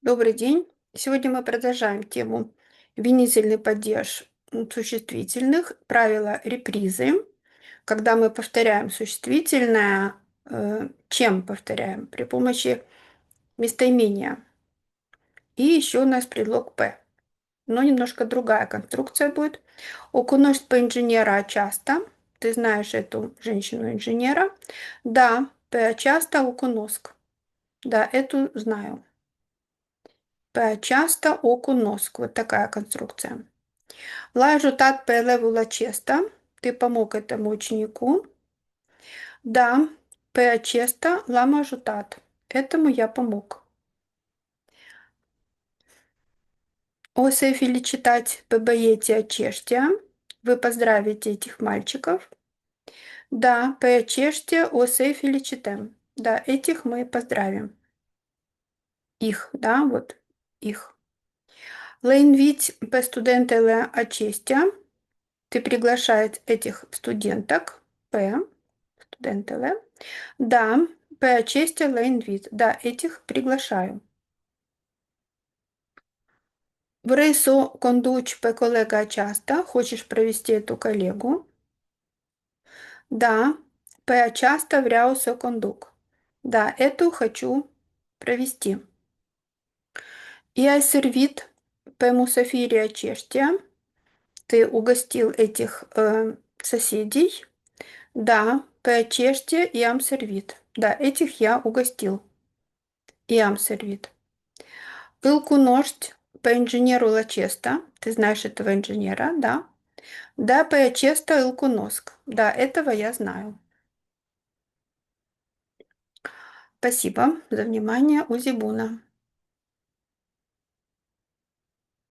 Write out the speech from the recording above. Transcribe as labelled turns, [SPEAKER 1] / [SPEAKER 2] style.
[SPEAKER 1] Добрый день. Сегодня мы продолжаем тему винительный падеж существительных, правила репризы. Когда мы повторяем существительное, чем повторяем? При помощи местоимения. И еще у нас предлог «п». Но немножко другая конструкция будет. Окунусь по инженера часто. Ты знаешь эту женщину-инженера. Да, п часто окуноск. Да, эту знаю. Часто окуноск. Вот такая конструкция. L-ai ajutat pe elevul acesta. Ты помог этому ученику. Да, pe acesta l-am ajutat. Этому я помог. O să felicitați pe băieții aceștia. Вы поздравите этих мальчиков. Да, pe aceștia o să felicităm. Да, этих мы поздравим. Их, да, вот их. Le inviți pe studentele acestea. Ты приглашаешь этих студенток. П. Студентele. Да, pe acestea le invit. Да, этих приглашаю. Vrei să o conduci pe colega aceasta? Хочешь провести эту коллегу? Да, pe aceasta vreau să o conduc. Да, эту хочу провести. I-ai servit pe musafirii aceștia? Ты угостил этих соседей? Да, pe aceștia i-am servit. Да, этих я угостил. I-am servit. Îl cunoști pe inginerul acesta? Ты знаешь этого инженера, да? Да, pe acesta îl cunosc. Да, этого я знаю. Спасибо за внимание. Узибуна.